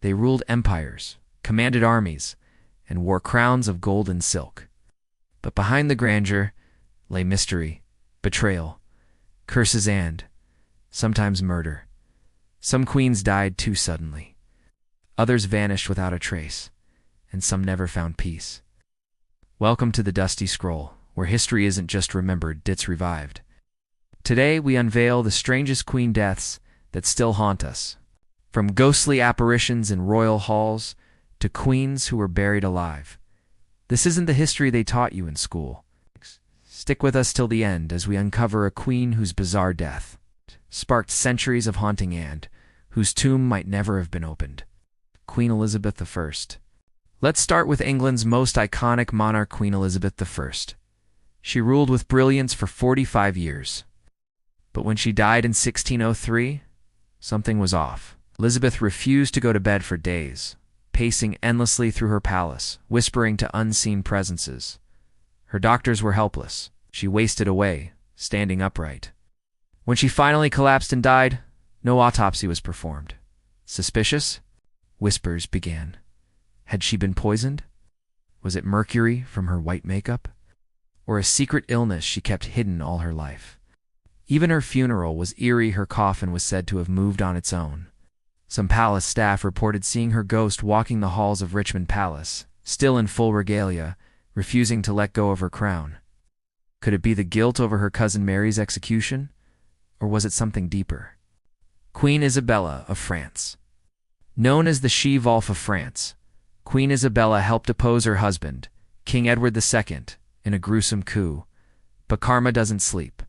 They ruled empires, commanded armies, and wore crowns of gold and silk. But behind the grandeur lay mystery, betrayal, curses, and, sometimes, murder. Some queens died too suddenly. Others vanished without a trace, and some never found peace. Welcome to the Dusty Scroll, where history isn't just remembered, it's revived. Today we unveil the strangest queen deaths that still haunt us. From ghostly apparitions in royal halls to queens who were buried alive. This isn't the history they taught you in school. Stick with us till the end as we uncover a queen whose bizarre death sparked centuries of haunting and whose tomb might never have been opened. Queen Elizabeth I. Let's start with England's most iconic monarch, Queen Elizabeth I. She ruled with brilliance for 45 years. But when she died in 1603, something was off. Elizabeth refused to go to bed for days, pacing endlessly through her palace, whispering to unseen presences. Her doctors were helpless. She wasted away, standing upright. When she finally collapsed and died, no autopsy was performed. Suspicious? Whispers began. Had she been poisoned? Was it mercury from her white makeup? Or a secret illness she kept hidden all her life? Even her funeral was eerie. Her coffin was said to have moved on its own. Some palace staff reported seeing her ghost walking the halls of Richmond Palace, still in full regalia, refusing to let go of her crown. Could it be the guilt over her cousin Mary's execution? Or was it something deeper? Queen Isabella of France. Known as the She-Wolf of France, Queen Isabella helped depose her husband, King Edward II, in a gruesome coup. But karma doesn't sleep.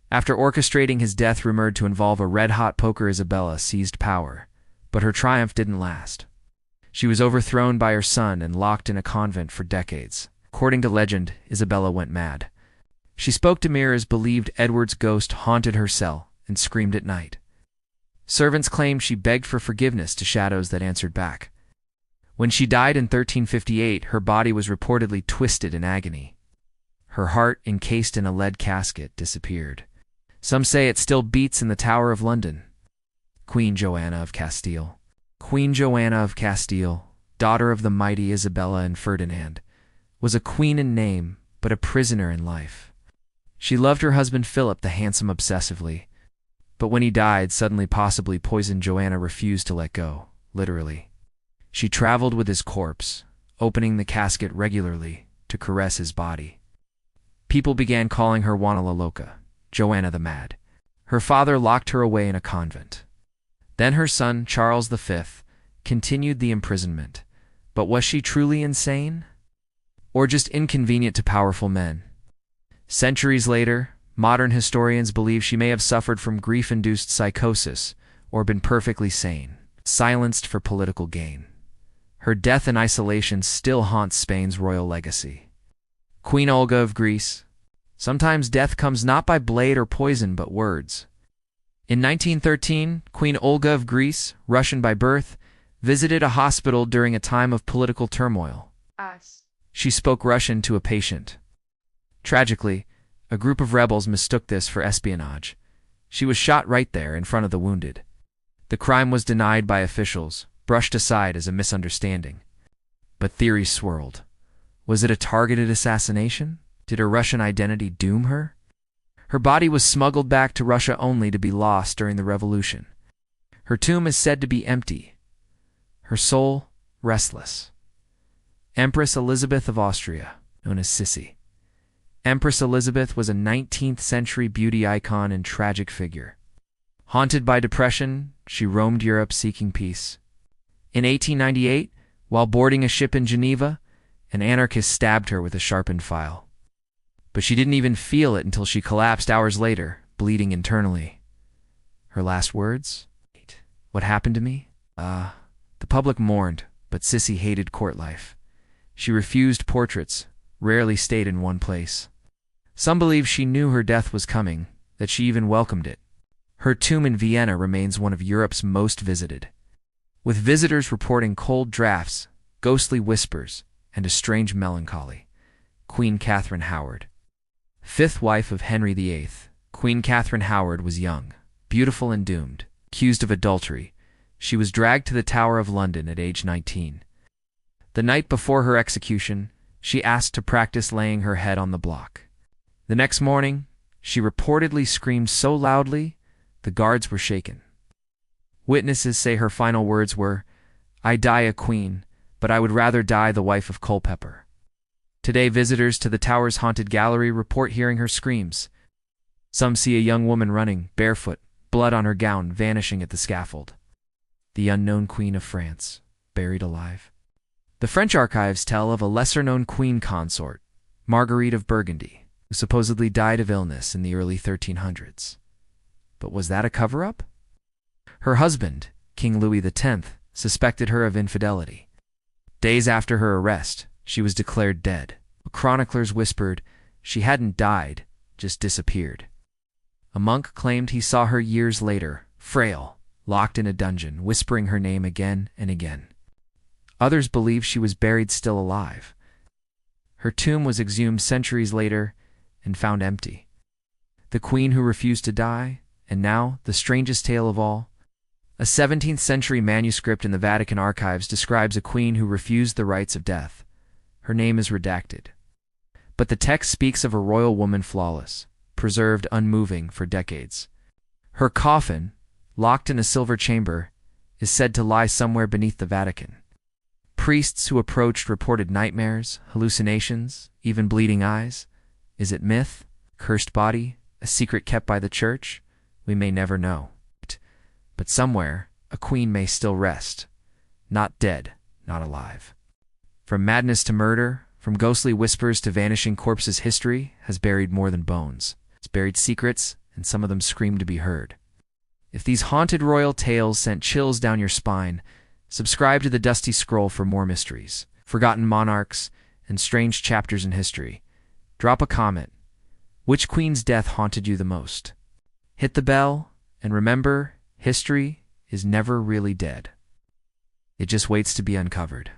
After orchestrating his death rumored to involve a red-hot poker, Isabella seized power, but her triumph didn't last. She was overthrown by her son and locked in a convent for decades. According to legend, Isabella went mad. She spoke to mirrors, believed Edward's ghost haunted her cell, and screamed at night. Servants claimed she begged for forgiveness to shadows that answered back. When she died in 1358, her body was reportedly twisted in agony. Her heart, encased in a lead casket, disappeared. Some say it still beats in the Tower of London. Queen Joanna of Castile. Queen Joanna of Castile, daughter of the mighty Isabella and Ferdinand, was a queen in name, but a prisoner in life. She loved her husband Philip the Handsome obsessively, but when he died, suddenly possibly poisoned, Joanna refused to let go, literally. She traveled with his corpse, opening the casket regularly to caress his body. People began calling her Juana la Loca, Joanna the Mad. Her father locked her away in a convent. Then her son, Charles V, continued the imprisonment. But was she truly insane? Or just inconvenient to powerful men? Centuries later, modern historians believe she may have suffered from grief-induced psychosis or been perfectly sane, silenced for political gain. Her death in isolation still haunts Spain's royal legacy. Queen Olga of Greece. Sometimes death comes not by blade or poison, but words. In 1913, Queen Olga of Greece, Russian by birth, visited a hospital during a time of political turmoil. She spoke Russian to a patient. Tragically, a group of rebels mistook this for espionage. She was shot right there in front of the wounded. The crime was denied by officials, brushed aside as a misunderstanding. But theories swirled. Was it a targeted assassination? Did her Russian identity doom her? Her body was smuggled back to Russia only to be lost during the revolution. Her tomb is said to be empty. Her soul, restless. Empress Elizabeth of Austria, known as Sissy. Empress Elizabeth was a 19th century beauty icon and tragic figure. Haunted by depression, she roamed Europe seeking peace. In 1898, while boarding a ship in Geneva, an anarchist stabbed her with a sharpened file. But she didn't even feel it until she collapsed hours later, bleeding internally. Her last words? What happened to me? The public mourned, but Sissy hated court life. She refused portraits, rarely stayed in one place. Some believe she knew her death was coming, that she even welcomed it. Her tomb in Vienna remains one of Europe's most visited, with visitors reporting cold drafts, ghostly whispers, and a strange melancholy. Queen Catherine Howard. Fifth wife of Henry VIII, Queen Catherine Howard was young, beautiful and doomed. Accused of adultery, she was dragged to the Tower of London at age 19. The night before her execution, she asked to practice laying her head on the block. The next morning, she reportedly screamed so loudly, the guards were shaken. Witnesses say her final words were, "I die a queen, but I would rather die the wife of Culpeper." Today, visitors to the tower's haunted gallery report hearing her screams. Some see a young woman running, barefoot, blood on her gown, vanishing at the scaffold. The unknown Queen of France, buried alive. The French archives tell of a lesser-known queen consort, Marguerite of Burgundy, who supposedly died of illness in the early 1300s. But was that a cover-up? Her husband, King Louis X, suspected her of infidelity. Days after her arrest, she was declared dead. Chroniclers whispered she hadn't died, just disappeared. A monk claimed he saw her years later, frail, locked in a dungeon, whispering her name again and again. Others believe she was buried still alive. Her tomb was exhumed centuries later and found empty. The queen who refused to die, and now the strangest tale of all. A 17th-century manuscript in the Vatican archives describes a queen who refused the rites of death. Her name is redacted. But the text speaks of a royal woman flawless, preserved unmoving for decades. Her coffin, locked in a silver chamber, is said to lie somewhere beneath the Vatican. Priests who approached reported nightmares, hallucinations, even bleeding eyes. Is it myth, cursed body, a secret kept by the church? We may never know. But somewhere, a queen may still rest. Not dead, not alive. From madness to murder, from ghostly whispers to vanishing corpses, history has buried more than bones. It's buried secrets, and some of them scream to be heard. If these haunted royal tales sent chills down your spine, subscribe to the Dusty Scroll for more mysteries, forgotten monarchs, and strange chapters in history. Drop a comment. Which queen's death haunted you the most? Hit the bell, and remember, history is never really dead. It just waits to be uncovered.